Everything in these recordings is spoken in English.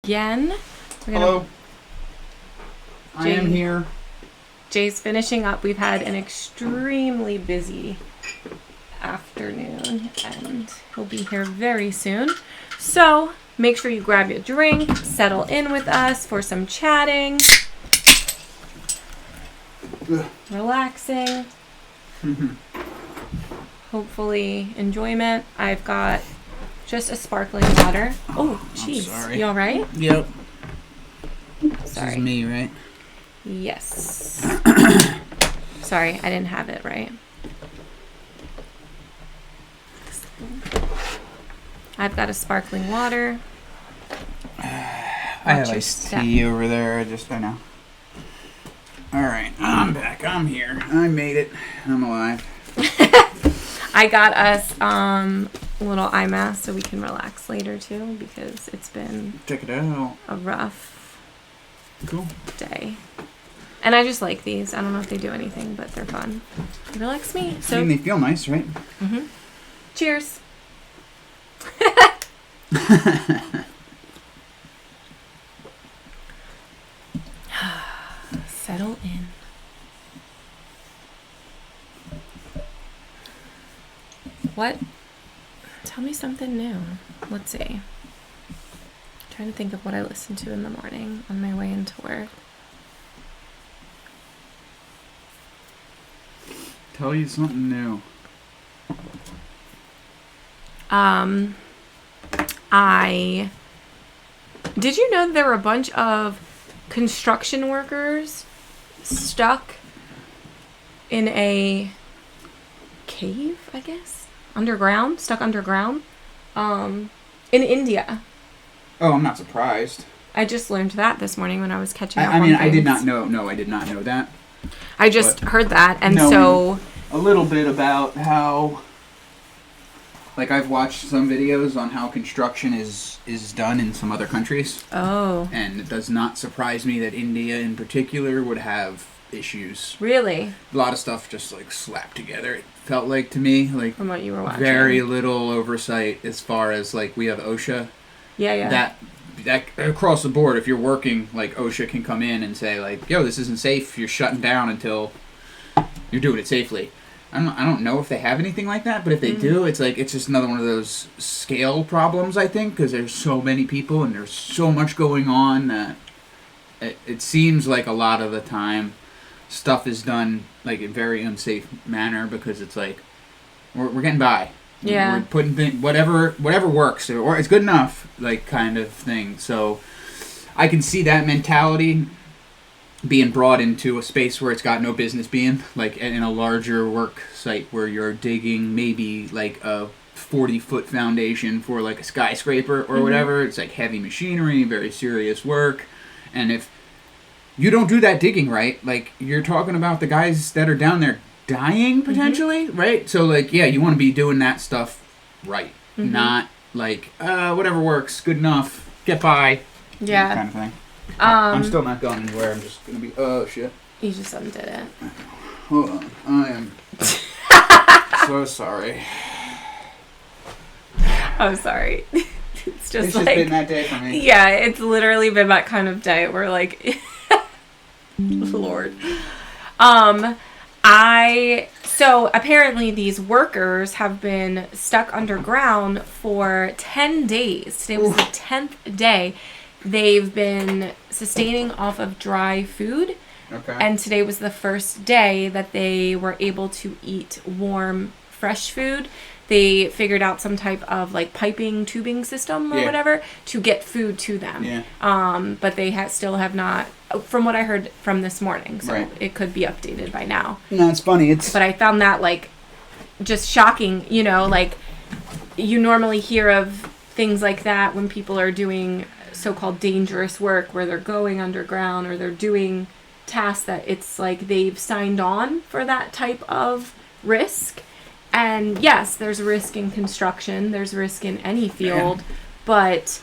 Again. Hello. I am here. Jay's finishing up. We've had an extremely busy afternoon and he'll be here very soon. So make sure you grab your drink, settle in with us for some chatting, relaxing, hopefully enjoyment. I've got just a sparkling water. Oh, jeez. You all right? Yep. Sorry. This is me, right? Yes. Sorry, I didn't have it right. I've got a sparkling water. I have iced tea over there. I know. Alright, I'm back. I'm here. I made it. I'm alive. I got us a little eye mask so we can relax later too, because it's been Check it out. a rough day. And I just like these. I don't know if they do anything, but they're fun. They relax me. So I mean, they feel nice, right? Mm-hmm. Cheers. Settle in. What? Tell me something new. Let's see. I'm trying to think of what I listened to in the morning on my way into work. Tell you something new. Did you know there were a bunch of construction workers stuck in a cave, I guess? Stuck underground, in India. Oh, I'm not surprised. I just learned that this morning when I was catching up I on mean, I did things. not know. No, I did not know that. I just heard that, and knowing so a little bit about how, like, I've watched some videos on how construction is done in some other countries. Oh. And it does not surprise me that India in particular would have issues. Really? A lot of stuff just, like, slapped together. It felt like to me, like, From what you were watching. very little oversight as far as, like, we have OSHA. Yeah. That across the board, if you're working, like, OSHA can come in and say, like, yo, this isn't safe. You're shutting down until you're doing it safely. I don't know if they have anything like that, but if they do, it's like it's just another one of those scale problems, I think, because there's so many people and there's so much going on that it seems like a lot of the time stuff is done like in a very unsafe manner because it's like we're getting by. Yeah. We're putting whatever works or it's good enough, like kind of thing. So I can see that mentality being brought into a space where it's got no business being, like in a larger work site where you're digging maybe like a 40-foot foundation for like a skyscraper or whatever. It's like heavy machinery, very serious work. And if you don't do that digging right, like you're talking about the guys that are down there dying potentially, right? So like, yeah, you want to be doing that stuff right. Not like, whatever works, good enough, get by, Yeah. kind of thing. I'm still not going anywhere. I'm just going to be... Oh, shit. You just undid it. Hold on. I am so sorry. Oh, sorry. It's just It's been that day for me. Yeah, it's literally been that kind of day where like... Lord. So apparently these workers have been stuck underground for 10 days. Today was the 10th day. They've been sustaining off of dry food. Okay. And today was the first day that they were able to eat warm, fresh food. They figured out some type of like piping, tubing system or whatever to get food to them. Yeah. But they still have not, from what I heard from this morning. So it could be updated by now. No, it's funny. But I found that like just shocking, like you normally hear of things like that when people are doing so-called dangerous work where they're going underground or they're doing tasks that it's like they've signed on for that type of risk. And yes, there's risk in construction, there's risk in any field, but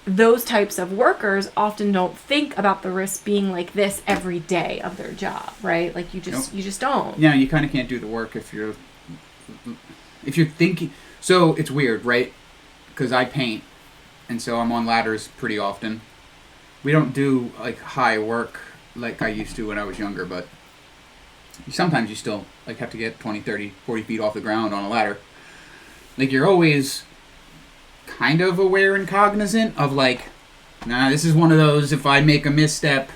those types of workers often don't think about the risk being like this every day of their job, right? Like you just don't. Yeah, you kind of can't do the work if you're thinking. So it's weird, right? Because I paint. and so I'm on ladders pretty often. We don't do like high work like I used to when I was younger, but sometimes you still like have to get 20, 30, 40 feet off the ground on a ladder. Like you're always kind of aware and cognizant of like, nah, this is one of those, if I make a misstep,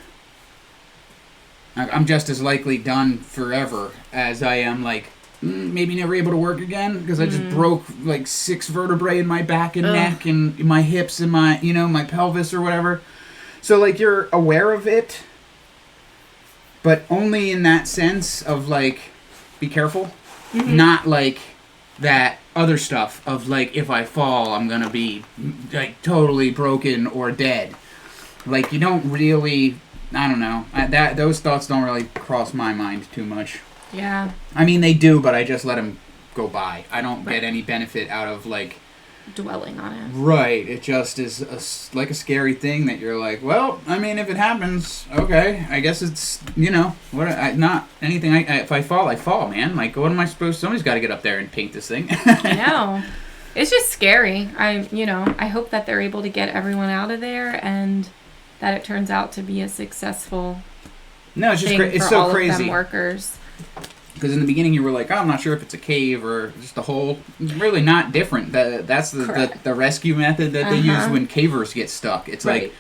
I'm just as likely done forever as I am like maybe never able to work again because I just broke like 6 vertebrae in my back and neck and my hips and my, my pelvis or whatever. So like you're aware of it, but only in that sense of like, be careful, not like that other stuff of like, if I fall, I'm gonna be like totally broken or dead. Like you don't really, I don't know, those thoughts don't really cross my mind too much. Yeah. I mean, they do, but I just let them go by. I don't get any benefit out of like dwelling on it. Right. It just is like a scary thing that you're like, well, I mean, if it happens, okay, I guess it's, not anything. If I fall, I fall, man. Like, what am I supposed to? Somebody's got to get up there and paint this thing. I know. It's just scary. I hope that they're able to get everyone out of there and that it turns out to be a successful No, it's just thing it's for so all crazy. Of them workers. Because in the beginning you were like, oh, I'm not sure if it's a cave or just a hole. Really not different. That's the rescue method that they use when cavers get stuck. It's like,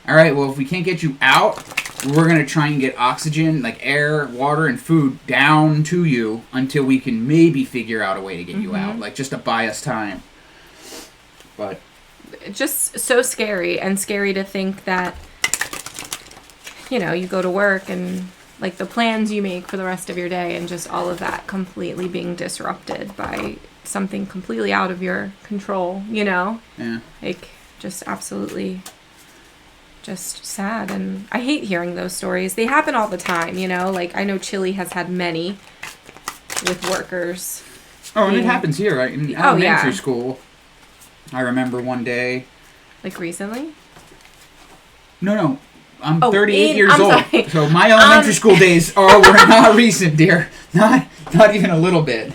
all right, well, if we can't get you out, we're going to try and get oxygen, like air, water, and food down to you until we can maybe figure out a way to get you out. Like, just to buy us time. But just so scary, and scary to think that, you go to work and like the plans you make for the rest of your day and just all of that completely being disrupted by something completely out of your control, Yeah. Like, just absolutely just sad. And I hate hearing those stories. They happen all the time, Like, I know Chile has had many with workers. Oh, and it happens here, right? In elementary school. I remember one day. Like recently? No. I'm 38 years old. Sorry. So my elementary school days were not recent, dear. Not even a little bit.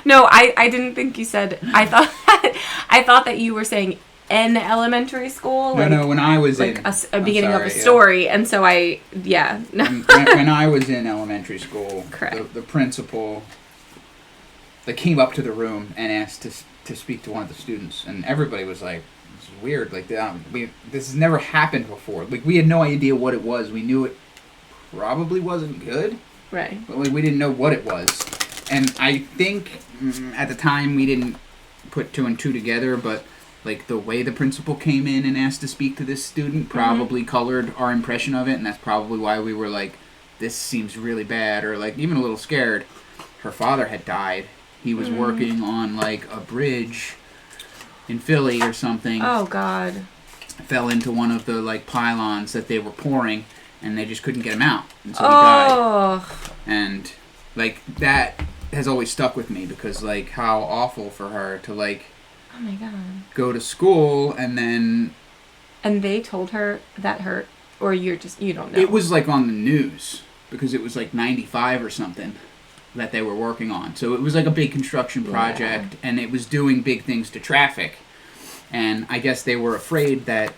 No, I didn't think you said. I thought that you were saying in elementary school. Like, no, when I was like in a beginning of a story, and so when I was in elementary school, correct. The principal, they came up to the room and asked to speak to one of the students, and everybody was like, "This is weird. Like, this has never happened before. Like, we had no idea what it was. We knew it probably wasn't good, right? But like, we didn't know what it was." And I think at the time we didn't put 2 and 2 together, but like the way the principal came in and asked to speak to this student probably colored our impression of it, and that's probably why we were like, "This seems really bad," or like even a little scared. Her father had died. He was working on like a bridge in Philly or something. Oh God! Fell into one of the like pylons that they were pouring, and they just couldn't get him out, and so he died. And like that has always stuck with me because like how awful for her to like. Oh my God! Go to school and then. And they told her that hurt, or you don't know. It was like on the news because it was like 95 or something that they were working on. So it was like a big construction project, and it was doing big things to traffic. And I guess they were afraid that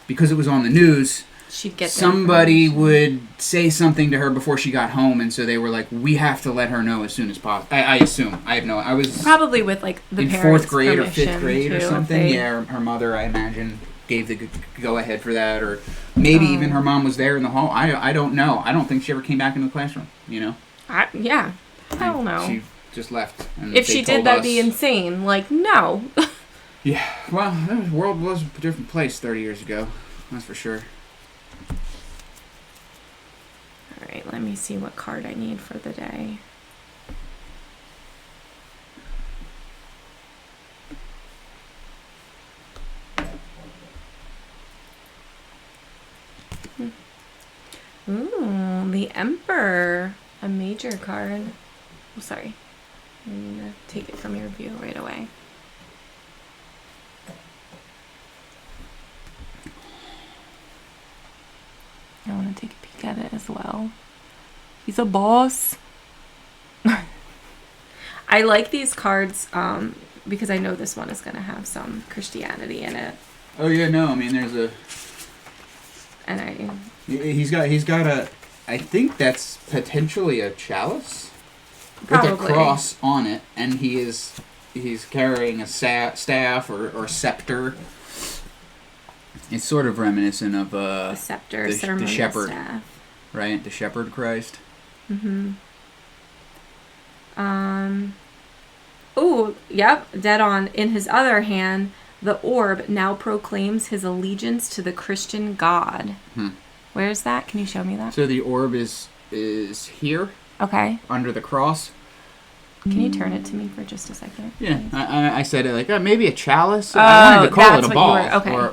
because it was on the news, she'd get somebody would say something to her before she got home, and so they were like, "We have to let her know as soon as possible." I assume. I have no. I was probably with like the in parents' 4th grade or 5th permission, grade or too, something. Yeah, her mother, I imagine, gave the go ahead for that, or maybe even her mom was there in the hall. I don't know. I don't think she ever came back into the classroom. I don't know. She just left. And if she did, that'd be insane. Like, no. Yeah. Well, the world was a different place 30 years ago. That's for sure. All right, let me see what card I need for the day. Ooh, the Emperor. A major card. Oh, sorry. I'm going to take it from your view right away. I want to take a peek at it as well. He's a boss. I like these cards because I know this one is going to have some Christianity in it. Oh yeah, no. I mean, there's a. And He's got a. I think that's potentially a chalice probably. with a cross on it, and he's carrying a staff or scepter. It's sort of reminiscent of a scepter, the shepherd, staff. right? The shepherd Christ. Mm-hmm. Oh, yep, dead on. In his other hand, the orb now proclaims his allegiance to the Christian God. Where's that? Can you show me that? So the orb is here. Okay. Under the cross. Can you turn it to me for just a second? Yeah, I said it like maybe a chalice. I wanted to call it a ball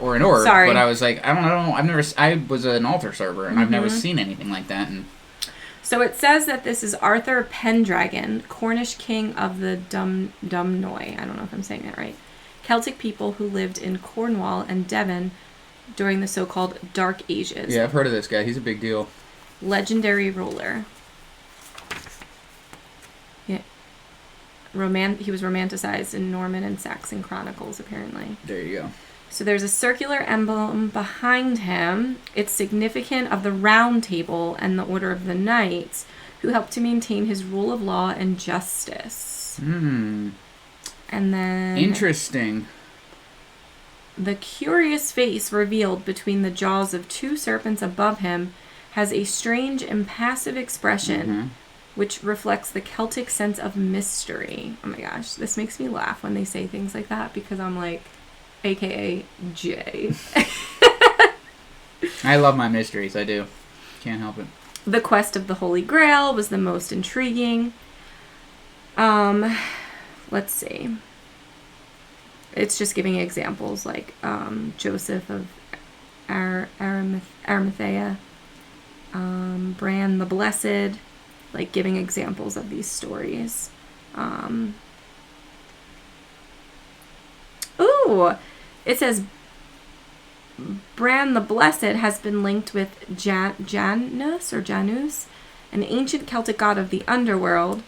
or an orb, Sorry. But I was like, I don't know. I was an altar server, and I've never seen anything like that. And so it says that this is Arthur Pendragon, Cornish king of the Dumnoi. I don't know if I'm saying that right. Celtic people who lived in Cornwall and Devon during the so-called Dark Ages. Yeah, I've heard of this guy. He's a big deal. Legendary ruler. Yeah. He was romanticized in Norman and Saxon chronicles, apparently. There you go. So there's a circular emblem behind him. It's significant of the Round Table and the Order of the Knights, who helped to maintain his rule of law and justice. And then... Interesting. The curious face revealed between the jaws of two serpents above him has a strange, impassive expression, which reflects the Celtic sense of mystery. Oh my gosh, this makes me laugh when they say things like that, because I'm like, AKA Jay. I love my mysteries, I do. Can't help it. The quest of the Holy Grail was the most intriguing. Let's see. It's just giving examples like Joseph of Arimathea, Bran the Blessed, like giving examples of these stories. It says Bran the Blessed has been linked with Janus, an ancient Celtic god of the underworld,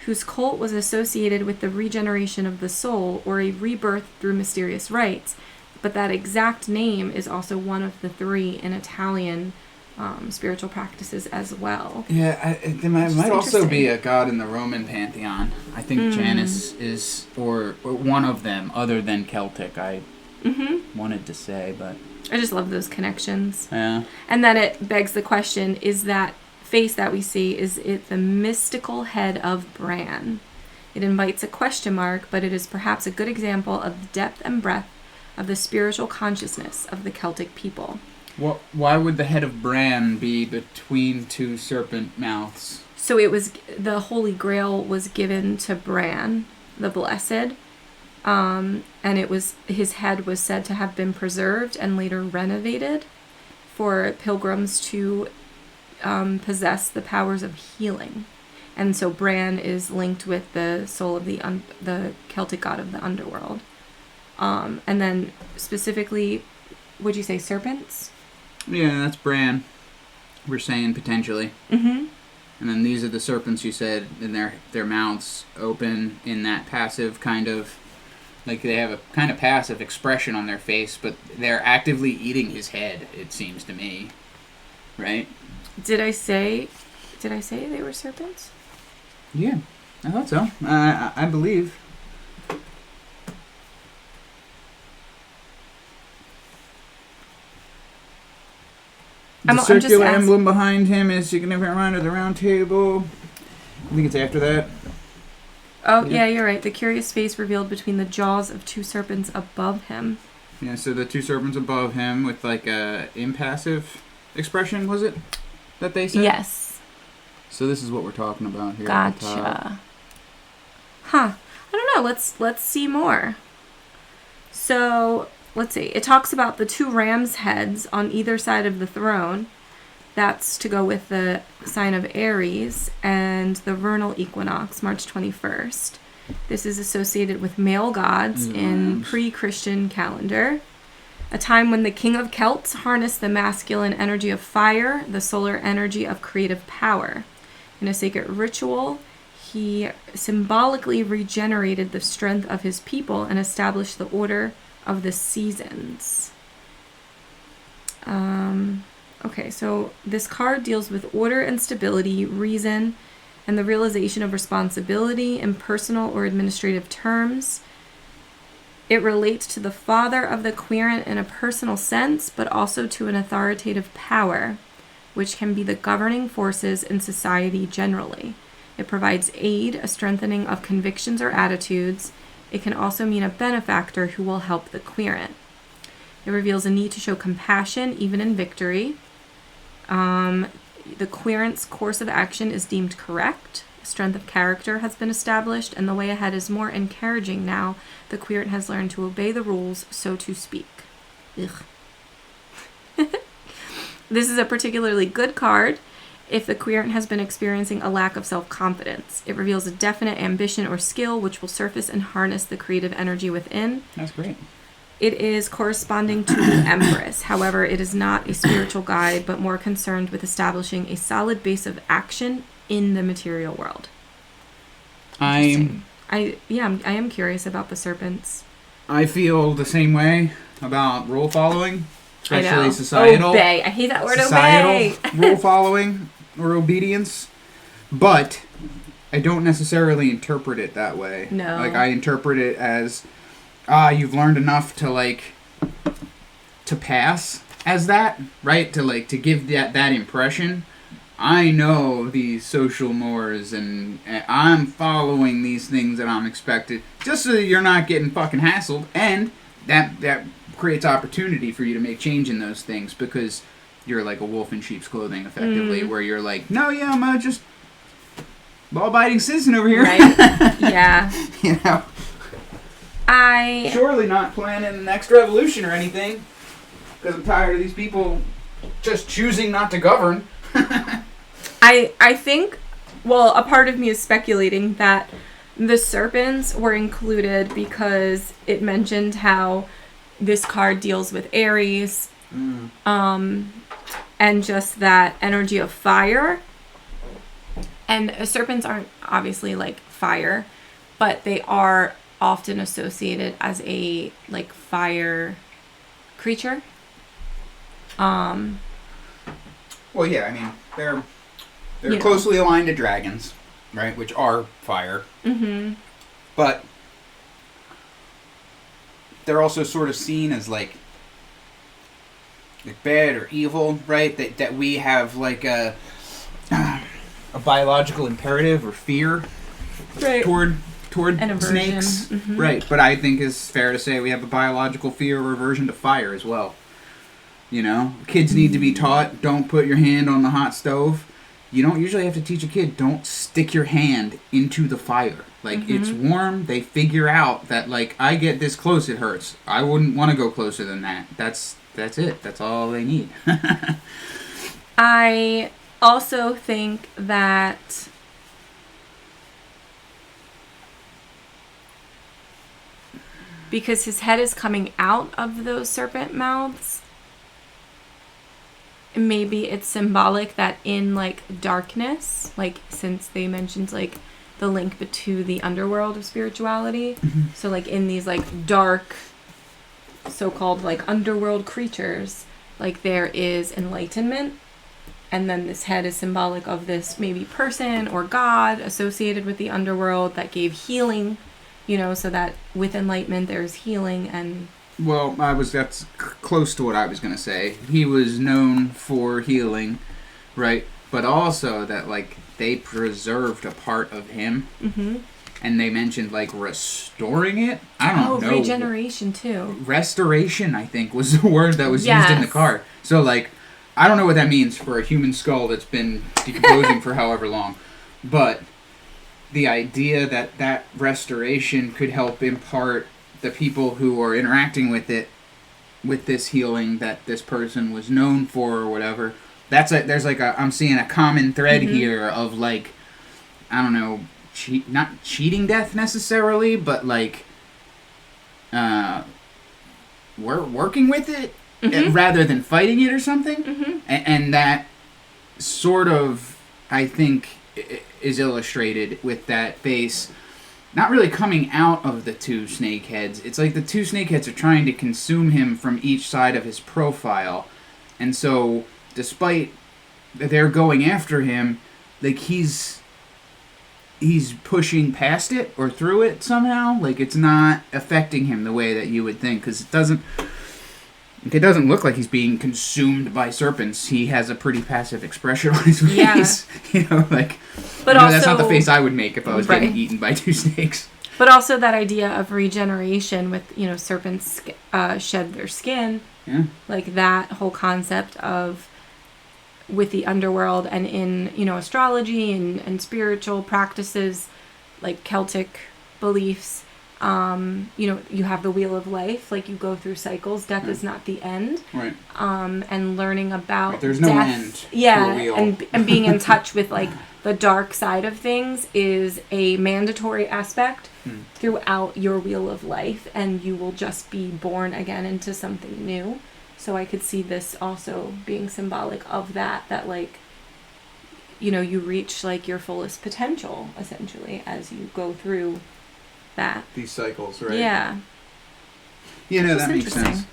whose cult was associated with the regeneration of the soul or a rebirth through mysterious rites. But that exact name is also one of the three in Italian spiritual practices as well. Yeah, it might also be a god in the Roman pantheon. I think Janus is, or one of them, other than Celtic, I wanted to say, but... I just love those connections. Yeah. And then it begs the question, is that face that we see, is it the mystical head of Bran? It invites a question mark, but it is perhaps a good example of the depth and breadth of the spiritual consciousness of the Celtic people. Well, why would the head of Bran be between two serpent mouths? So it was, the Holy Grail was given to Bran, the Blessed, and it was, his head was said to have been preserved and later renovated for pilgrims to possess the powers of healing. And so Bran is linked with the soul of the Celtic god of the underworld. And then specifically, would you say serpents? Yeah, that's Bran. We're saying potentially. Mm-hmm. And then these are the serpents you said, and their mouths open in that passive kind of, like they have a kind of passive expression on their face, but they're actively eating his head, it seems to me. Right? Did I say they were serpents? Yeah, I thought so. I believe. The circular emblem behind him is significant reminder of the Round Table. I think it's after that. Oh, yeah, you're right. The curious face revealed between the jaws of two serpents above him. Yeah, so the two serpents above him with like a impassive expression, was it? That they said? Yes. So this is what we're talking about here. Gotcha. Huh. I don't know. Let's see more. So, let's see. It talks about the two ram's heads on either side of the throne. That's to go with the sign of Aries and the vernal equinox, March 21st. This is associated with male gods in pre-Christian calendar. A time when the king of Celts harnessed the masculine energy of fire, the solar energy of creative power. In a sacred ritual, he symbolically regenerated the strength of his people and established the order of the seasons. Okay, so this card deals with order and stability, reason, and the realization of responsibility in personal or administrative terms. It relates to the father of the querent in a personal sense, but also to an authoritative power, which can be the governing forces in society generally. It provides aid, a strengthening of convictions or attitudes. It can also mean a benefactor who will help the querent. It reveals a need to show compassion, even in victory. The querent's course of action is deemed correct. Strength of character has been established, and the way ahead is more encouraging now. The querent has learned to obey the rules, so to speak. Ugh. This is a particularly good card if the querent has been experiencing a lack of self-confidence. It reveals a definite ambition or skill which will surface and harness the creative energy within. That's great. It is corresponding to the Empress. However, it is not a spiritual guide, but more concerned with establishing a solid base of action in the material world. I am curious about the serpents. I feel the same way about rule following, I especially know. societal. Obey. I hate that word, societal obey. rule following or obedience, but I don't necessarily interpret it that way. No. Like, I interpret it as, you've learned enough to pass as that, right? To give that impression. I know these social mores, and I'm following these things that I'm expected, just so that you're not getting fucking hassled, and that creates opportunity for you to make change in those things, because you're like a wolf in sheep's clothing, effectively, where you're like, no, yeah, I'm just law-abiding citizen over here. Right? Yeah. You know? Surely not planning the next revolution or anything, because I'm tired of these people just choosing not to govern. I think, well, a part of me is speculating that the serpents were included because it mentioned how this card deals with Aries, and just that energy of fire. And serpents aren't obviously like fire, but they are often associated as a like fire creature. Well, yeah, I mean, they're You know. closely aligned to dragons, right? Which are fire. Mm-hmm. But they're also sort of seen as like bad or evil, right? That we have like a biological imperative or fear Right. toward An aversion. snakes, Mhm. right? But I think it's fair to say we have a biological fear or aversion to fire as well. You know, kids need to be taught, don't put your hand on the hot stove. You don't usually have to teach a kid, don't stick your hand into the fire. Like, it's warm, they figure out that, like, I get this close, it hurts. I wouldn't want to go closer than that. That's it. That's all they need. I also think that because his head is coming out of those serpent mouths, maybe it's symbolic that in like darkness, like since they mentioned like the link to the underworld of spirituality, so like in these like dark so-called like underworld creatures, like there is enlightenment, and then this head is symbolic of this maybe person or god associated with the underworld that gave healing, you know, so that with enlightenment there's healing. And Well, that's close to what I was going to say. He was known for healing, right? But also that, like, they preserved a part of him. mm-hmm. And they mentioned, like, restoring it? I don't know. Regeneration too. Restoration, I think, was the word that was used in the card. So, like, I don't know what that means for a human skull that's been decomposing for however long. But the idea that that restoration could help impart the people who are interacting with it, with this healing that this person was known for or whatever, I'm seeing a common thread here of, like, I don't know, not cheating death necessarily, but like we're working with it rather than fighting it or something. And that sort of, I think, is illustrated with that face not really coming out of the two snake heads. It's like the two snake heads are trying to consume him from each side of his profile, And so, despite they're going after him, like he's pushing past it or through it somehow. Like it's not affecting him the way that you would think, because it doesn't look like he's being consumed by serpents. He has a pretty passive expression on his face. Yeah. Like, but that's not the face I would make if I was getting eaten by 2 snakes. But also that idea of regeneration with, serpents shed their skin. Yeah. Like that whole concept of with the underworld and in, astrology and spiritual practices, like Celtic beliefs, you have the wheel of life, like you go through cycles. Death is not the end. Right. And learning about there's no death, end. Yeah. To a wheel. And being in touch with like the dark side of things is a mandatory aspect throughout your wheel of life, and you will just be born again into something new. So I could see this also being symbolic of that like, you reach like your fullest potential essentially as you go through that. These cycles, right? Yeah. Yeah, no, that makes sense.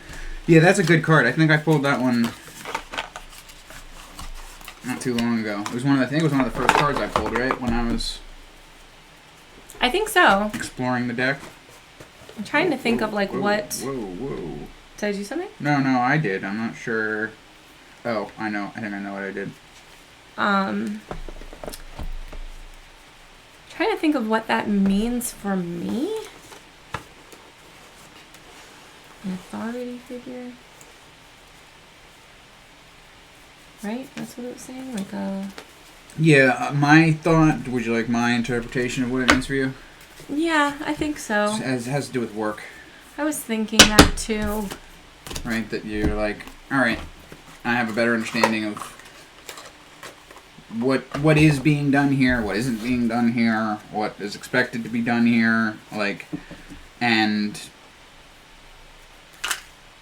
Yeah, that's a good card. I think I pulled that one not too long ago. I think it was one of the first cards I pulled, right? When I was I think so. Exploring the deck. I'm trying to think of like what. Whoa. Did I do something? No, I did. I'm not sure. Oh, I know. I think I know what I did. Trying to think of what that means for me. An authority figure. Right? That's what it was saying? Like a... Yeah, my thought... Would you like my interpretation of what it means for you? Yeah, I think so. It has to do with work. I was thinking that too. Right? That you're like, alright, I have a better understanding of what is being done here, what isn't being done here, what is expected to be done here, like, and,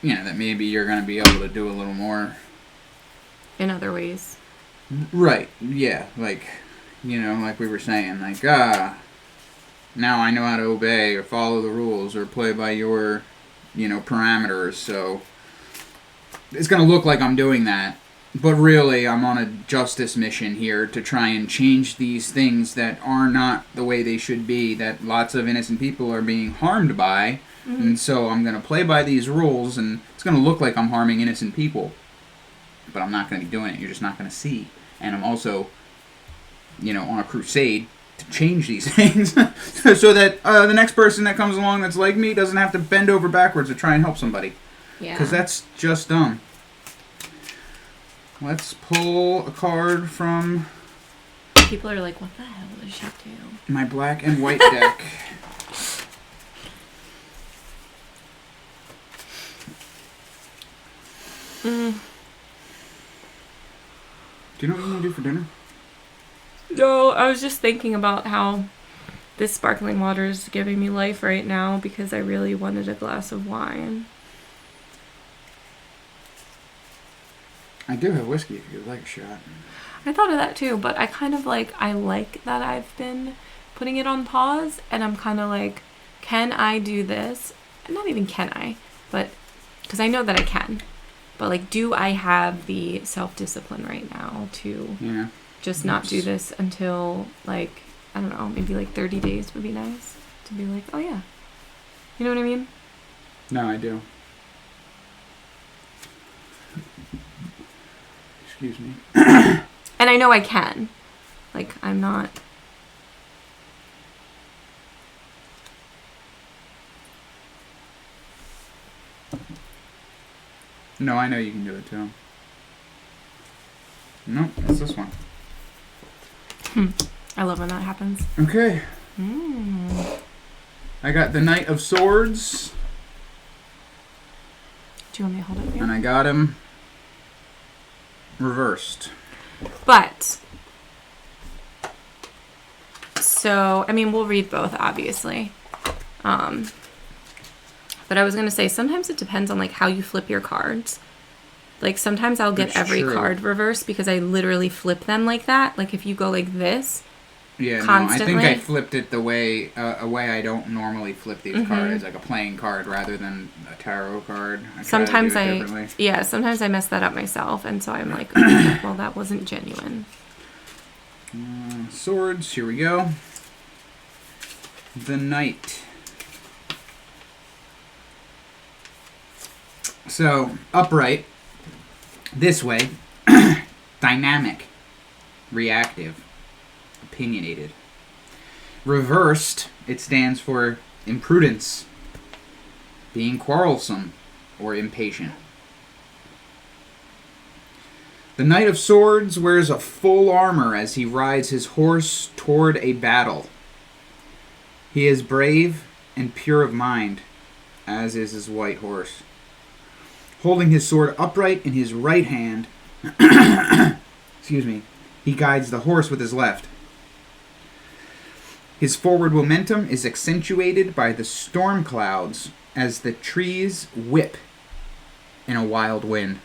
that maybe you're going to be able to do a little more. In other ways. Right, yeah, like, like we were saying, like, now I know how to obey or follow the rules or play by your, parameters, so it's going to look like I'm doing that. But really, I'm on a justice mission here to try and change these things that are not the way they should be, that lots of innocent people are being harmed by. Mm-hmm. And so I'm going to play by these rules, and it's going to look like I'm harming innocent people. But I'm not going to be doing it. You're just not going to see. And I'm also, on a crusade to change these things so that the next person that comes along that's like me doesn't have to bend over backwards to try and help somebody. Yeah. Because that's just dumb. Let's pull a card from... People are like, what the hell does she do? My black and white deck. Do you know what you're going to do for dinner? No, I was just thinking about how this sparkling water is giving me life right now because I really wanted a glass of wine. I do have whiskey if you'd like a shot. I thought of that too, but I kind of I like that I've been putting it on pause, and I'm kind of like, can I do this? Not even can I, but because I know that I can. But do I have the self-discipline right now to just not do this until I don't know, maybe 30 days would be nice to be like, oh yeah. You know what I mean? No, I do. Excuse me. And I know I can. I'm not... No, I know you can do it too. Nope, it's this one. I love when that happens. Okay. I got the Knight of Swords. Do you want me to hold it here? And I got him reversed. But, so, we'll read both, obviously. But I was going to say, sometimes it depends on, how you flip your cards. Sometimes I'll get every card reversed because I literally flip them like that. If you go like this, Yeah, constantly. no, I think I flipped it the way a way I don't normally flip these cards, like a playing card rather than a tarot card. Sometimes try to do it differently. yeah, sometimes I mess that up myself, and so I'm like, well, that wasn't genuine. Swords, here we go. The Knight. So, upright, this way, dynamic, reactive, opinionated. Reversed, it stands for imprudence, being quarrelsome or impatient. The Knight of Swords wears a full armor as he rides his horse toward a battle. He is brave and pure of mind, as is his white horse. Holding his sword upright in his right hand, excuse me, he guides the horse with his left. His forward momentum is accentuated by the storm clouds as the trees whip in a wild wind.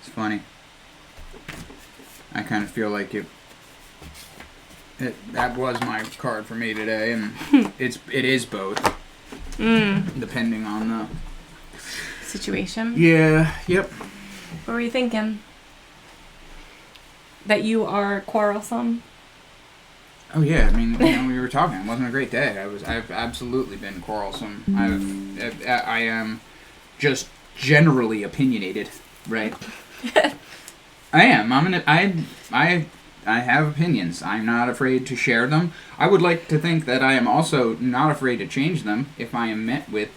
It's funny. I kind of feel like that was my card for me today, and it is both, depending on the situation. Yeah. Yep. What were you thinking? That you are quarrelsome? Oh yeah, I mean, we were talking. It wasn't a great day. I've absolutely been quarrelsome. I am just generally opinionated, right? I am. I have opinions. I'm not afraid to share them. I would like to think that I am also not afraid to change them if I am met with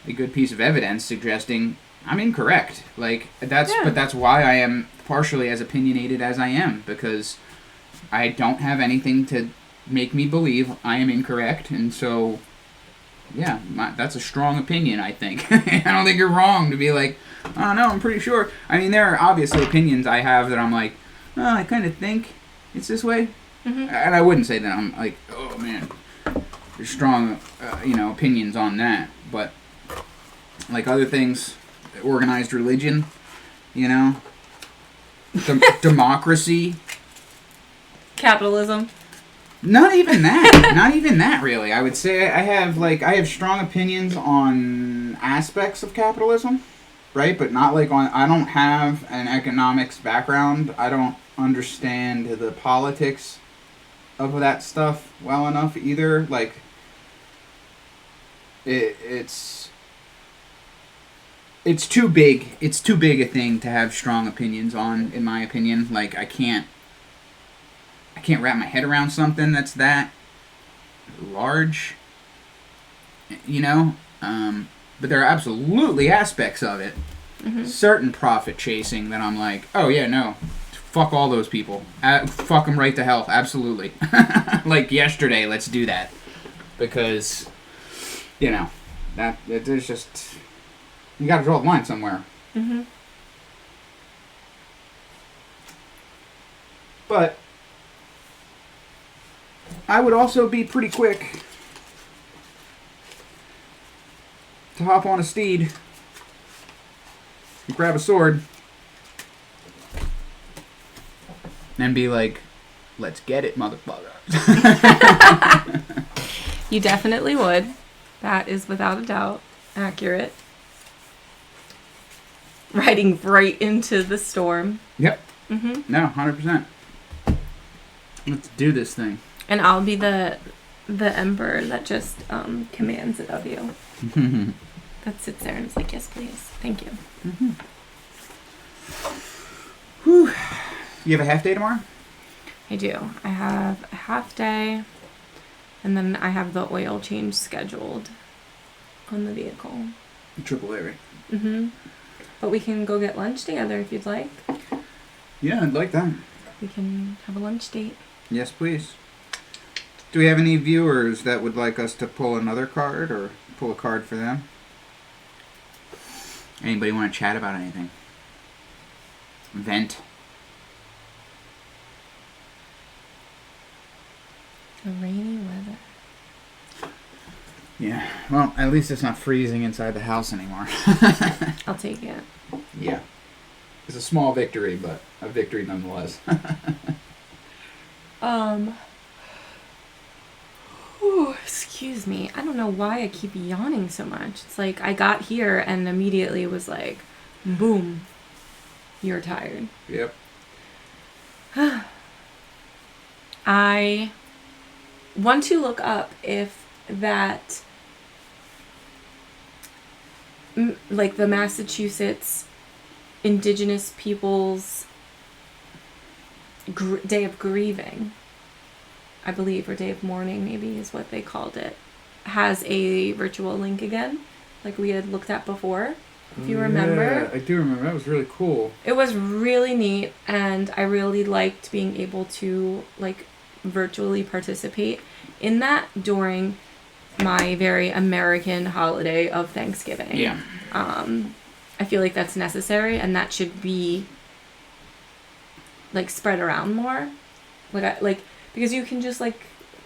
a good piece of evidence suggesting I'm incorrect. But that's why I am partially as opinionated as I am, because I don't have anything to make me believe I am incorrect, and so yeah, that's a strong opinion, I think. I don't think you're wrong to be like, oh no, I'm pretty sure. I mean, there are obviously opinions I have that I'm like, oh, I kind of think it's this way. And I wouldn't say that I'm like, oh man, there's strong, opinions on that. But like other things, organized religion, democracy, Capitalism. Not even that. Not even that, really. I would say I have strong opinions on aspects of capitalism, right? But not I don't have an economics background. I don't understand the politics of that stuff well enough either. It's too big. It's too big a thing to have strong opinions on, in my opinion. I can't wrap my head around something that's that large, but there are absolutely aspects of it, certain profit chasing that I'm like, oh yeah, no, fuck all those people, fuck them right to hell, absolutely. Like yesterday, let's do that, because, that there's just, you gotta draw the line somewhere. But I would also be pretty quick to hop on a steed and grab a sword and be like, let's get it, motherfucker. You definitely would. That is without a doubt accurate. Riding right into the storm. Yep. No, 100%. Let's do this thing. And I'll be the emperor that just commands it of you. That sits there and is like, yes, please. Thank you. Whew. You have a half day tomorrow? I do. I have a half day, and then I have the oil change scheduled on the vehicle. AAA, right? But we can go get lunch together if you'd like. Yeah, I'd like that. We can have a lunch date. Yes, please. Do we have any viewers that would like us to pull another card or pull a card for them? Anybody want to chat about anything? Vent. The rainy weather. Yeah. Well, at least it's not freezing inside the house anymore. I'll take it. Yeah. It's a small victory, but a victory nonetheless. Excuse me. I don't know why I keep yawning so much. It's like I got here and immediately was like, boom, you're tired. Yep. I want to look up if that, like the Massachusetts Indigenous Peoples Day of Grieving, I believe, or Day of Mourning maybe is what they called it, has a virtual link again, like we had looked at before, if you remember. Yeah, I do remember. That was really cool. It was really neat, and I really liked being able to, like, virtually participate in that during my very American holiday of Thanksgiving. Yeah. I feel like that's necessary, and that should be, like, spread around more. Because you can just, like,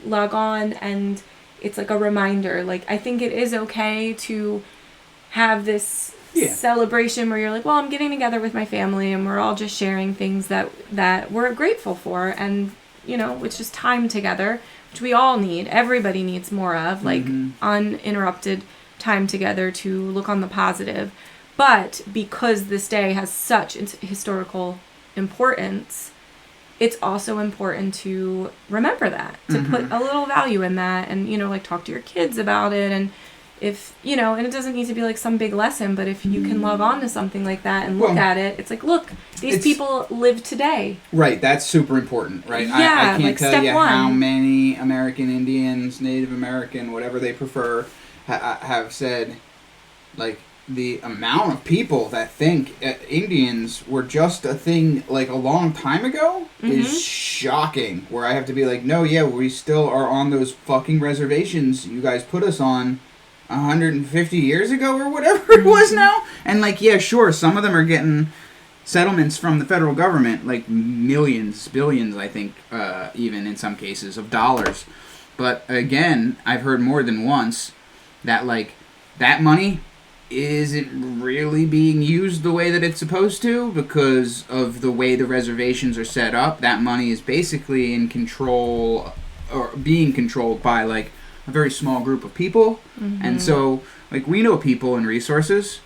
log on, and it's, like, a reminder. Like, I think it is okay to have this celebration where you're like, well, I'm getting together with my family, and we're all just sharing things that we're grateful for, and, you know, it's just time together, which we all need. Everybody needs more of, like, uninterrupted time together to look on the positive. But because this day has such historical importance, it's also important to remember that, to put a little value in that, and, you know, like, talk to your kids about it. And if, you know, and it doesn't need to be like some big lesson, but if you can log on to something like that and look at it, it's like, look, these people live today. Right, that's super important, right? Yeah, I can't like tell step you one. how many American Indians, Native American, whatever they prefer, have said, like, the amount of people that think Indians were just a thing, like, a long time ago is shocking. Where I have to be like, no, yeah, we still are on those fucking reservations you guys put us on 150 years ago or whatever it was now. And, like, yeah, sure, some of them are getting settlements from the federal government, like millions, billions, I think, even in some cases, of dollars. But, again, I've heard more than once that, like, that money isn't really being used the way that it's supposed to because of the way the reservations are set up. That money is basically in control, or being controlled by, like, a very small group of people. And so, like, we know people and resources.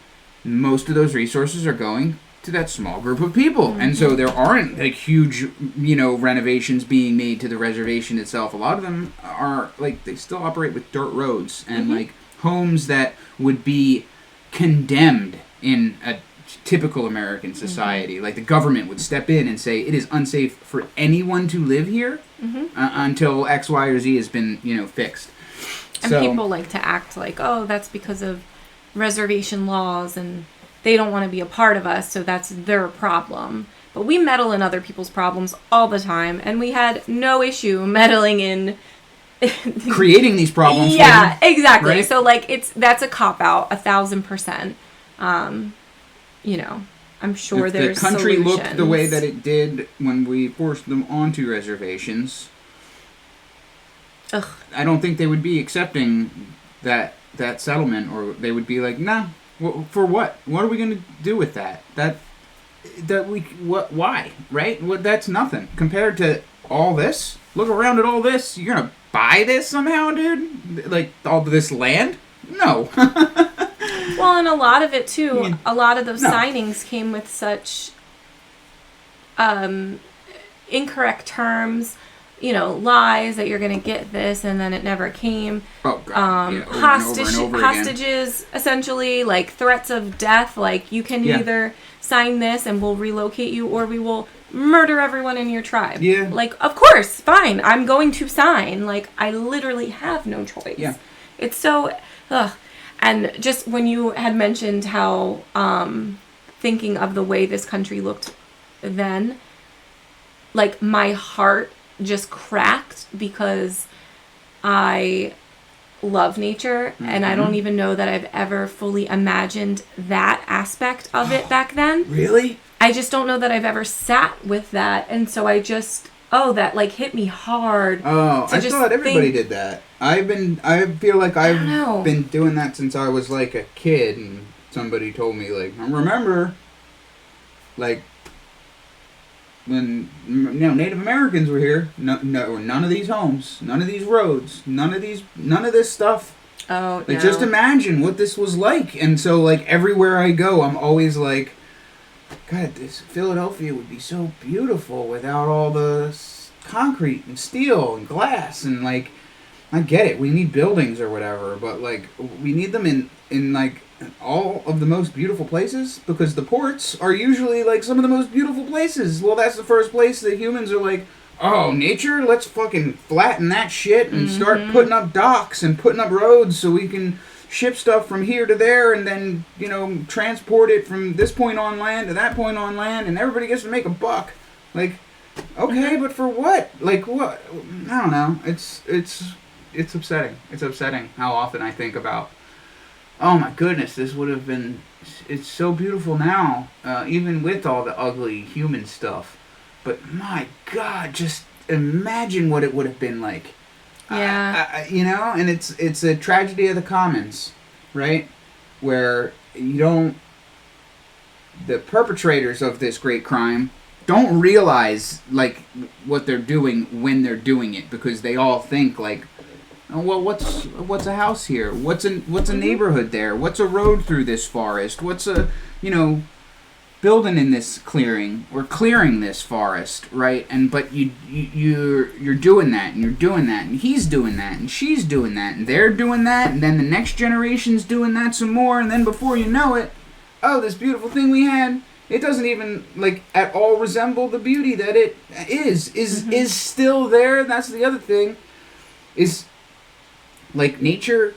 Most of those resources are going to that small group of people. And so there aren't, like, huge, you know, renovations being made to the reservation itself. A lot of them are, like, they still operate with dirt roads and, like, homes that would be condemned in a typical American society. Like, the government would step in and say it is unsafe for anyone to live here until X, Y, or Z has been, you know, fixed. And people like to act like, oh, that's because of reservation laws and they don't want to be a part of us, so that's their problem. But we meddle in other people's problems all the time, and we had no issue meddling in creating these problems. Yeah, exactly. Right? So, like, that's a cop-out, 1,000%. You know, I'm sure if there's the country solutions. looked the way that it did when we forced them onto reservations, I don't think they would be accepting that settlement, or they would be like, nah, for what? What are we going to do with that? Why? Right? That's nothing compared to all this. Look around at all this. You're going to buy this somehow, dude? Like, all this land? No. Well, and a lot of it, too, a lot of those signings came with such incorrect terms, you know, lies that you're going to get this, and then it never came. Oh, God. Over hostages, essentially, like, threats of death, like, you can either sign this and we'll relocate you, or we will murder everyone in your tribe. Yeah. Like, of course, fine, I'm going to sign. Like, I literally have no choice. Yeah. It's so, And just when you had mentioned how, thinking of the way this country looked then, like, my heart just cracked because I love nature, and I don't even know that I've ever fully imagined that aspect of it back then. Really? I just don't know that I've ever sat with that, and so I just, that like hit me hard. Oh, to I just thought everybody think- did that. I feel like don't know. I've been doing that since I was like a kid, and somebody told me like, remember, like, when Native Americans were here, none of these homes, none of these roads, none of this stuff. Oh, Like, just imagine what this was like. And so, like, everywhere I go, I'm always like, God, this Philadelphia would be so beautiful without all the concrete and steel and glass. And, like, I get it. We need buildings or whatever. But, like, we need them in like, all of the most beautiful places. Because the ports are usually, like, some of the most beautiful places. Well, that's the first place that humans are like, oh, nature, let's fucking flatten that shit and start putting up docks and putting up roads so we can ship stuff from here to there and then, transport it from this point on land to that point on land and everybody gets to make a buck. Like, okay, but for what? Like, what? I don't know. It's upsetting. It's upsetting how often I think about, oh my goodness, this would have been, it's so beautiful now, even with all the ugly human stuff. But my God, just imagine what it would have been like. Yeah. And it's a tragedy of the commons, right? Where the perpetrators of this great crime don't realize, like, what they're doing when they're doing it, because they all think, like, oh, well, what's a house here? What's a neighborhood there? What's a road through this forest? What's a, building in this clearing or clearing this forest, right? But you're doing that and you're doing that and he's doing that and she's doing that and they're doing that and then the next generation's doing that some more and then before you know it, oh, this beautiful thing we had, it doesn't even like at all resemble the beauty that it is still there. That's the other thing, is like nature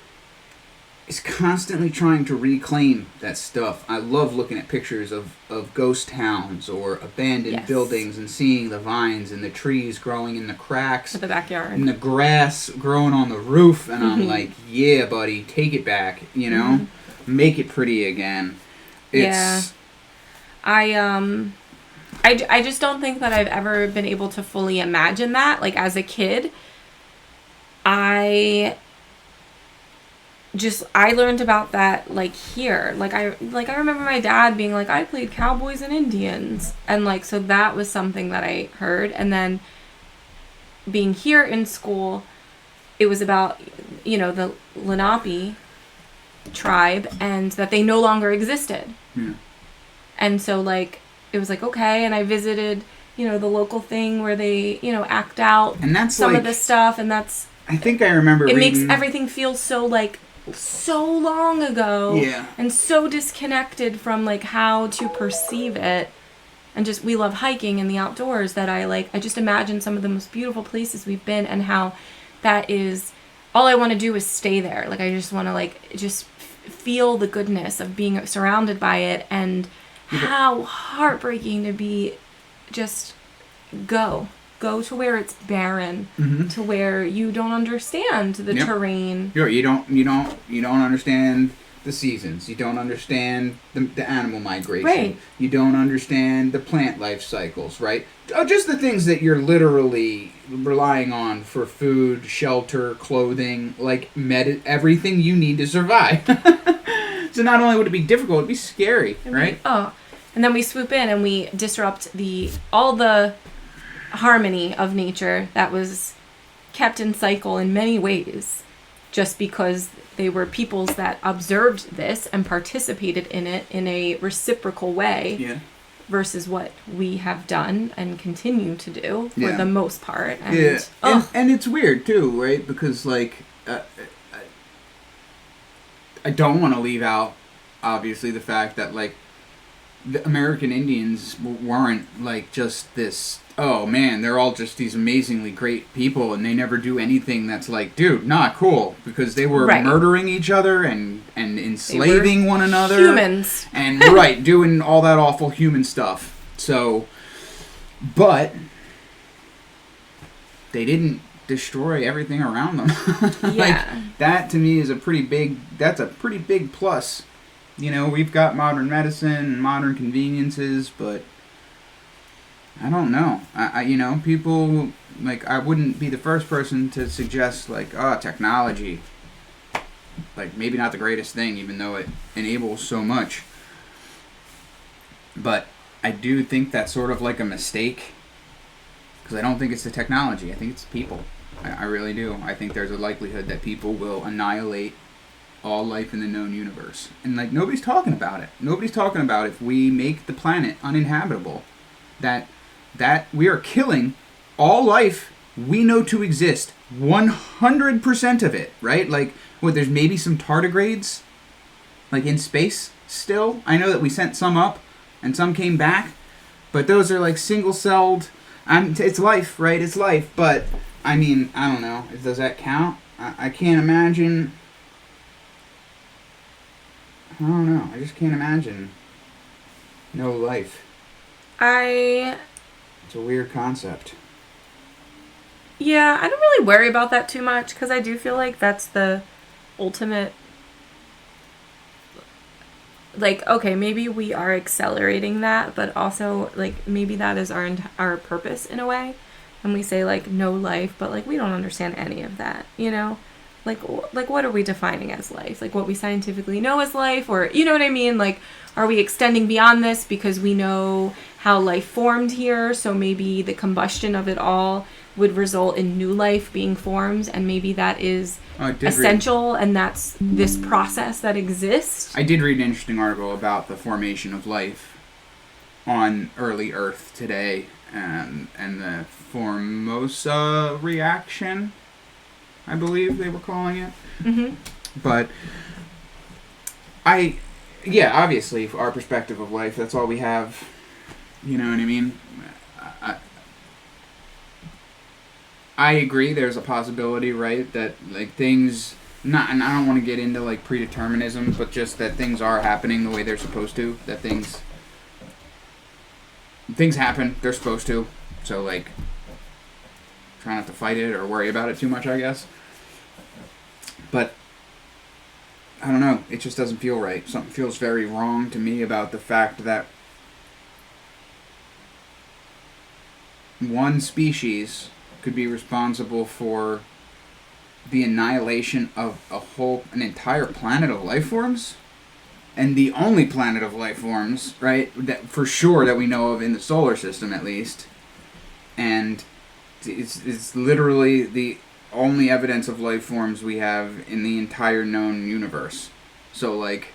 is constantly trying to reclaim that stuff. I love looking at pictures of ghost towns or abandoned buildings and seeing the vines and the trees growing in the cracks. At the backyard. And the grass growing on the roof. And I'm like, yeah, buddy, take it back, Make it pretty again. It's... Yeah. I just don't think that I've ever been able to fully imagine that. Like, as a kid, I learned about that like here. Like I remember my dad being like, I played cowboys and Indians, and like, so that was something that I heard. And then being here in school, it was about the Lenape tribe and that they no longer existed. Yeah. And so like it was like, okay, and I visited the local thing where they act out and that's some like, of this stuff, and that's, I think I remember it reading, makes everything feel so like so long ago, and so disconnected from like how to perceive it. And just, we love hiking and the outdoors, that I just imagine some of the most beautiful places we've been and how that is all I want to do is stay there. Like I just want to like just feel the goodness of being surrounded by it, and how heartbreaking to be just go to where it's barren, to where you don't understand the terrain. You don't understand the seasons. You don't understand the animal migration. Right. You don't understand the plant life cycles, right? Just the things that you're literally relying on for food, shelter, clothing, like everything you need to survive. So not only would it be difficult, it'd be scary, right? And then we swoop in and we disrupt all the harmony of nature that was kept in cycle in many ways, just because they were peoples that observed this and participated in it in a reciprocal way, versus what we have done and continue to do for the most part. And, and it's weird too, right? Because like I don't want to leave out obviously the fact that like the American Indians weren't like just this, oh man, they're all just these amazingly great people and they never do anything that's like, dude, not cool, because they were murdering each other and enslaving one another. Humans. And doing all that awful human stuff. So, but they didn't destroy everything around them. Like, that to me is a pretty big plus. We've got modern medicine and modern conveniences, but I don't know. People, like, I wouldn't be the first person to suggest, like, technology, like, maybe not the greatest thing, even though it enables so much. But I do think that's sort of like a mistake, because I don't think it's the technology. I think it's people. I really do. I think there's a likelihood that people will annihilate all life in the known universe. And, like, nobody's talking about it. Nobody's talking about if we make the planet uninhabitable, that we are killing all life we know to exist. 100% of it, right? Like, there's maybe some tardigrades, like, in space still. I know that we sent some up, and some came back, but those are, like, single-celled. It's life, right? It's life, but, I mean, I don't know. Does that count? I can't imagine. I don't know. I just can't imagine no life. It's a weird concept. Yeah, I don't really worry about that too much, because I do feel like that's the ultimate, like, okay, maybe we are accelerating that, but also, like, maybe that is our purpose in a way, and we say, like, no life, but, like, we don't understand any of that, you know? Like, what are we defining as life? Like, what we scientifically know as life, or, you know what I mean? Like, are we extending beyond this because we know how life formed here, so maybe the combustion of it all would result in new life being formed, and maybe that is essential, and that's this process that exists. I did read an interesting article about the formation of life on early Earth today, and the Formosa reaction, I believe they were calling it. Mm-hmm. But obviously, our perspective of life, that's all we have. You know what I mean? I agree there's a possibility, right, that, like, things, and I don't want to get into, like, predeterminism, but just that things are happening the way they're supposed to, that things happen, they're supposed to, so, like, try not to fight it or worry about it too much, I guess. But I don't know, it just doesn't feel right. Something feels very wrong to me about the fact that one species could be responsible for the annihilation of an entire planet of life forms, and the only planet of life forms, right, that for sure that we know of in the solar system at least, and it's literally the only evidence of life forms we have in the entire known universe. So, like,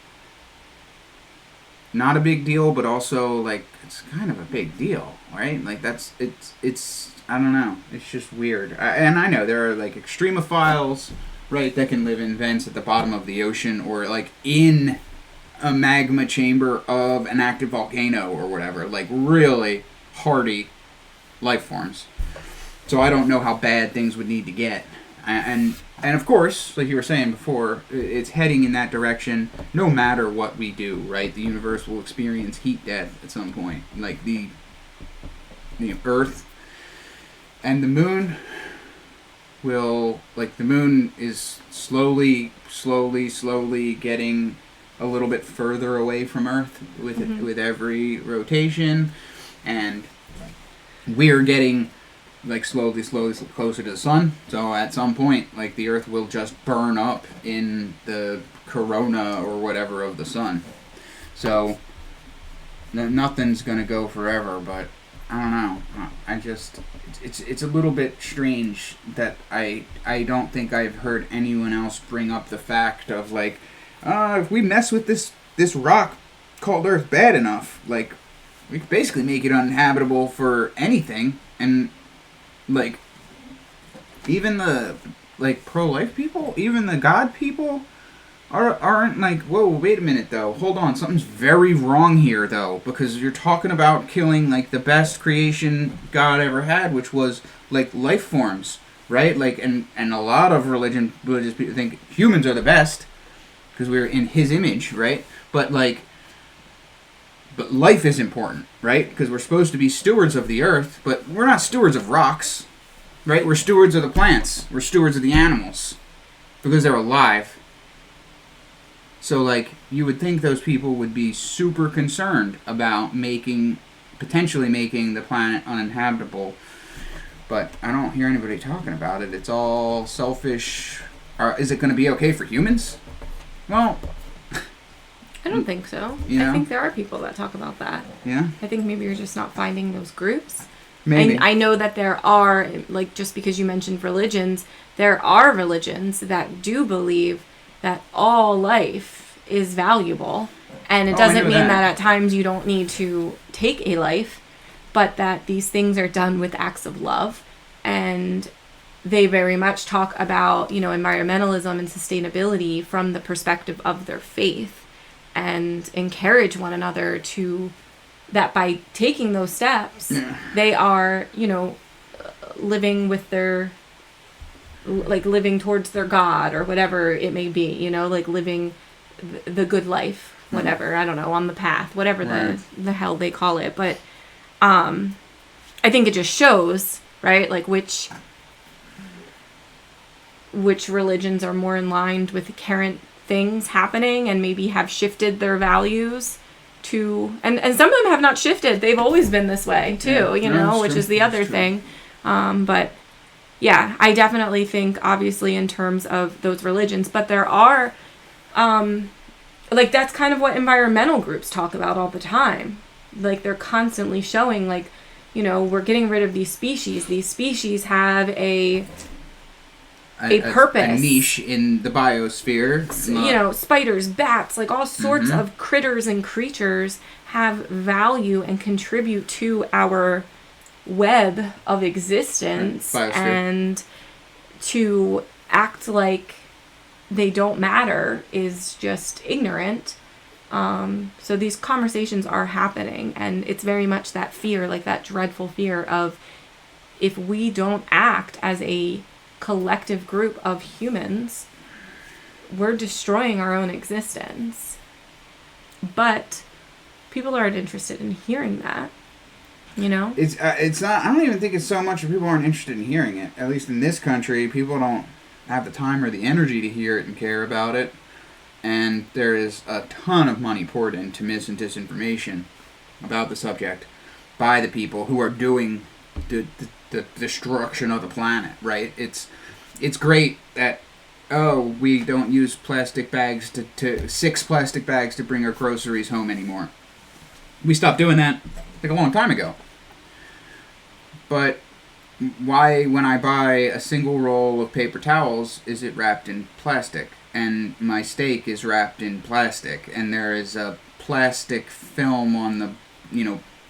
not a big deal, but also, like, it's kind of a big deal, right? Like, it's I don't know. It's just weird. And I know there are, like, extremophiles, right, that can live in vents at the bottom of the ocean, or, like, in a magma chamber of an active volcano or whatever. Like, really hardy life forms. So I don't know how bad things would need to get. And of course, like you were saying before, it's heading in that direction no matter what we do, right? The universe will experience heat death at some point. Like, the Earth and the moon will, like, the moon is slowly getting a little bit further away from Earth with every rotation, and we're getting, like, slowly closer to the sun. So at some point, like, the Earth will just burn up in the corona or whatever of the sun. So nothing's gonna go forever, but I don't know. I just, it's a little bit strange that I don't think I've heard anyone else bring up the fact of, like, if we mess with this rock called Earth bad enough, like, we could basically make it uninhabitable for anything. And, like, even the, like, pro-life people, even the God people aren't like, whoa, wait a minute, though. Hold on, something's very wrong here, though, because you're talking about killing, like, the best creation God ever had, which was, like, life forms, right? Like, and a lot of religious people think humans are the best because we're in His image, right? But, like, but life is important, right? Because we're supposed to be stewards of the earth, but we're not stewards of rocks, right? We're stewards of the plants. We're stewards of the animals because they're alive. So, like, you would think those people would be super concerned about making potentially making the planet uninhabitable. But I don't hear anybody talking about it. It's all selfish. Is it going to be okay for humans? Well, I don't think so. You know? I think there are people that talk about that. yeah, I think maybe you're just not finding those groups. maybe. I know that there are, like, just because you mentioned religions, there are religions that do believe that all life is valuable. And it Oh, I doesn't knew mean that. that at times you don't need to take a life, but that these things are done with acts of love. And they very much talk about, environmentalism and sustainability from the perspective of their faith, and encourage one another to that by taking those steps, they are, living with their, like, living towards their God or whatever it may be, like living the good life, whatever, I don't know, on the path, whatever Right. the hell they call it. But I think it just shows, right, like which religions are more in line with current things happening and maybe have shifted their values to, and some of them have not shifted. They've always been this way too, Yeah. No, that's which true. is the That's other true. thing. But yeah, I definitely think obviously in terms of those religions, but there are, like, that's kind of what environmental groups talk about all the time. Like, they're constantly showing, like, we're getting rid of these species. These species have a purpose. A niche in the biosphere. Spiders, bats, like all sorts of critters and creatures have value and contribute to our web of existence. Biosphere. And to act like they don't matter is just ignorant. So these conversations are happening, and it's very much that fear, like that dreadful fear of, if we don't act as a collective group of humans, we're destroying our own existence. But people aren't interested in hearing that, It's not. I don't even think it's so much that people aren't interested in hearing it. At least in this country, people don't have the time or the energy to hear it and care about it. And there is a ton of money poured into mis and disinformation about the subject by the people who are doing the destruction of the planet. Right? It's great that we don't use plastic bags to 6 plastic bags to bring our groceries home anymore. We stopped doing that like a long time ago. But why, when I buy a single roll of paper towels, is it wrapped in plastic? And my steak is wrapped in plastic, and there is a plastic film on the,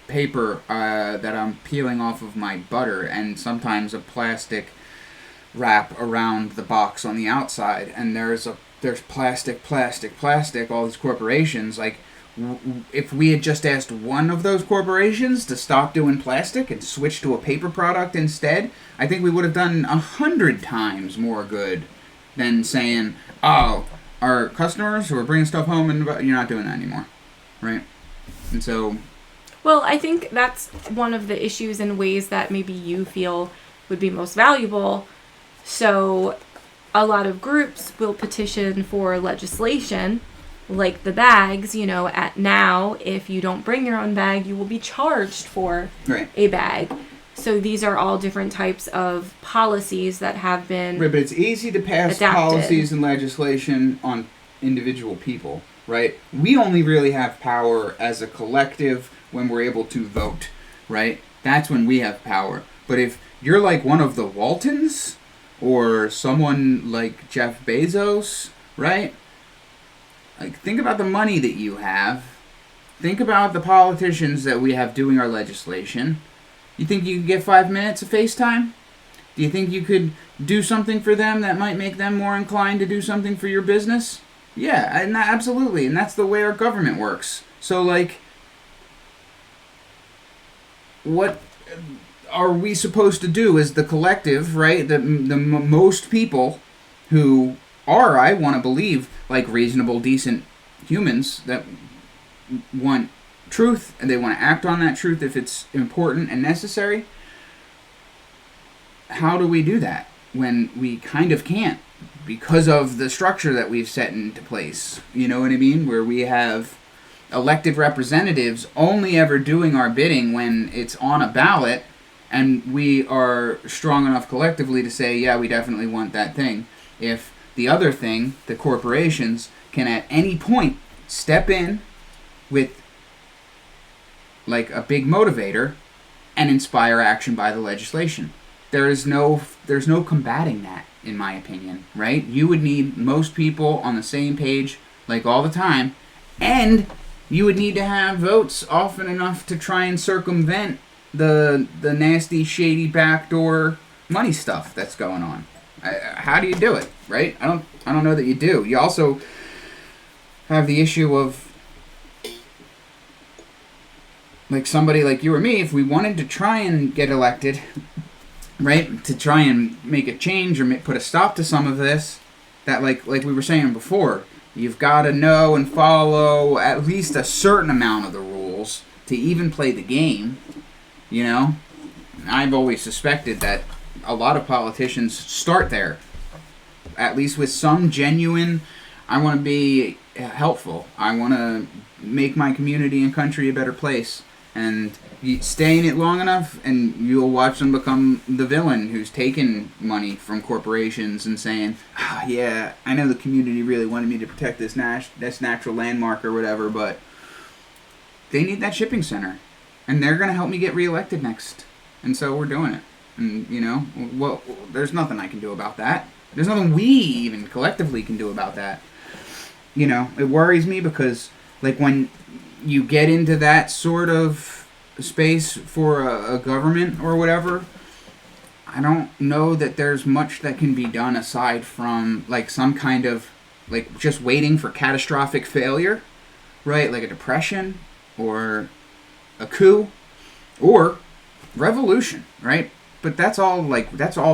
paper that I'm peeling off of my butter, and sometimes a plastic wrap around the box on the outside, and there's plastic, all these corporations, like, if we had just asked one of those corporations to stop doing plastic and switch to a paper product instead, I think we would have done 100 times more good than saying, oh, our customers who are bringing stuff home, and you're not doing that anymore, right? And so... Well, I think that's one of the issues and ways that maybe you feel would be most valuable. So a lot of groups will petition for legislation, like the bags, now, if you don't bring your own bag, you will be charged for Right. a bag. So these are all different types of policies that have been... Right, but it's easy to pass adapted. policies and legislation on individual people, right? We only really have power as a collective when we're able to vote, right? That's when we have power. But if you're like one of the Waltons, or someone like Jeff Bezos, right? Like, think about the money that you have. Think about the politicians that we have doing our legislation. You think you could get 5 minutes of FaceTime? Do you think you could do something for them that might make them more inclined to do something for your business? Yeah, and absolutely. And that's the way our government works. So, like, what are we supposed to do as the collective, right? The most people who are, I want to believe, like reasonable, decent humans that want truth, and they want to act on that truth if it's important and necessary. How do we do that when we kind of can't because of the structure that we've set into place? You know what I mean? Where we have elected representatives only ever doing our bidding when it's on a ballot and we are strong enough collectively to say, yeah, we definitely want that thing. If the other thing, the corporations, can at any point step in with like a big motivator and inspire action by the legislation. There's no combating that, in my opinion, right? You would need most people on the same page like all the time, and you would need to have votes often enough to try and circumvent the nasty, shady backdoor money stuff that's going on. How do you do it, right? I don't know that you do. You also have the issue of like somebody like you or me, if we wanted to try and get elected, right, to try and make a change or put a stop to some of this, that like we were saying before, you've got to know and follow at least a certain amount of the rules to even play the game, you know? I've always suspected that a lot of politicians start there, at least with some genuine, I want to be helpful, I want to make my community and country a better place. And you stay in it long enough, and you'll watch them become the villain who's taking money from corporations and saying, yeah, I know the community really wanted me to protect this natural landmark or whatever, but they need that shipping center. And they're going to help me get reelected next. And so we're doing it. And, you know, well, there's nothing I can do about that. There's nothing we even collectively can do about that. You know, it worries me because, like, when you get into that sort of space for a government or whatever, I don't know that there's much that can be done aside from like some kind of like just waiting for catastrophic failure, right? Like a depression or a coup or revolution, right? But that's all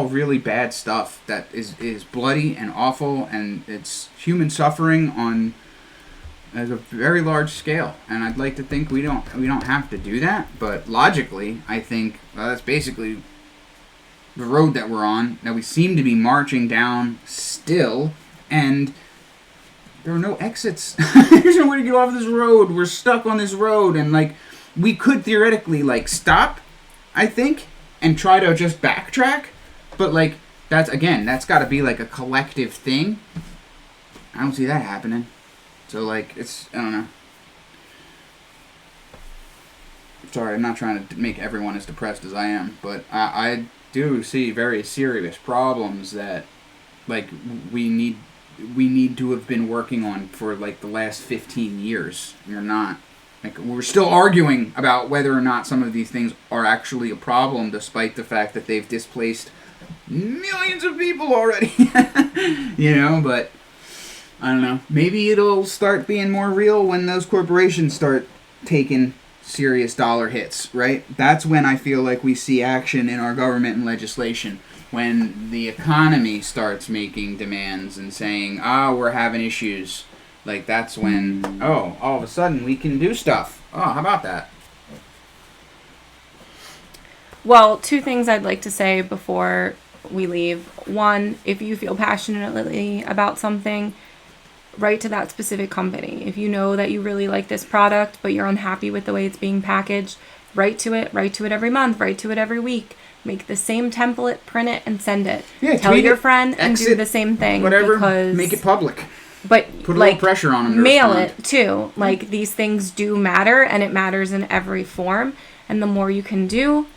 really bad stuff that is bloody and awful, and it's human suffering on a very large scale, and I'd like to think we don't have to do that, but logically, I think that's basically the road that we're on, that we seem to be marching down still, and there are no exits. There's no way to get off this road. We're stuck on this road, and like we could theoretically like stop, I think, and try to just backtrack, but like that's got to be like a collective thing. I don't see that happening. So, like, I don't know. Sorry, I'm not trying to make everyone as depressed as I am, but I do see very serious problems that, like, we need to have been working on for, like, the last 15 years. You're not. Like, we're still arguing about whether or not some of these things are actually a problem, despite the fact that they've displaced millions of people already. You know, but I don't know. Maybe it'll start being more real when those corporations start taking serious dollar hits, right? That's when I feel like we see action in our government and legislation. When the economy starts making demands and saying, we're having issues. Like, that's when, all of a sudden we can do stuff. How about that? Well, two things I'd like to say before we leave. One, if you feel passionately about something, write to that specific company. If you know that you really like this product, but you're unhappy with the way it's being packaged, write to it every month, write to it every week. Make the same template, print it, and send it. Yeah, tell your friend and do the same thing. Whatever, because, make it public. But put a little pressure on them to mail respond. It, too. Like, these things do matter, and it matters in every form. And the more you can do,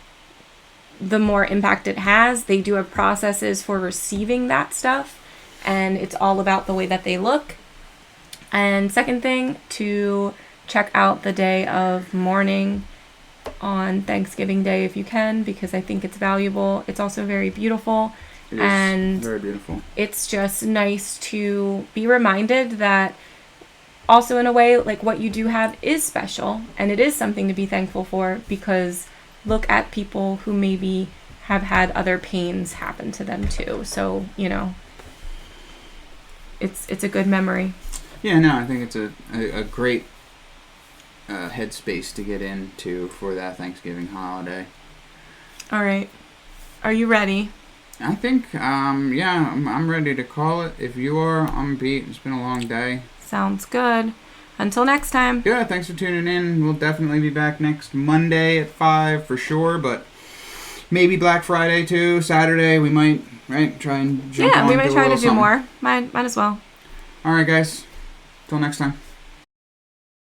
the more impact it has. They do have processes for receiving that stuff, and it's all about the way that they look. And second thing, to check out the day of mourning on Thanksgiving Day if you can, because I think it's valuable. It's also very beautiful. It is very beautiful. It's just nice to be reminded that also in a way, like, what you do have is special, and it is something to be thankful for, because look at people who maybe have had other pains happen to them too. So, you know, it's a good memory. Yeah, no, I think it's a great headspace to get into for that Thanksgiving holiday. All right. Are you ready? I think, I'm ready to call it. If you are, I'm beat. It's been a long day. Sounds good. Until next time. Yeah, thanks for tuning in. We'll definitely be back next Monday at 5 for sure, but maybe Black Friday too. Saturday we might, right, try and jump on. Yeah, we might do a try to little do something. more. Might as well. All right, guys. Till next time.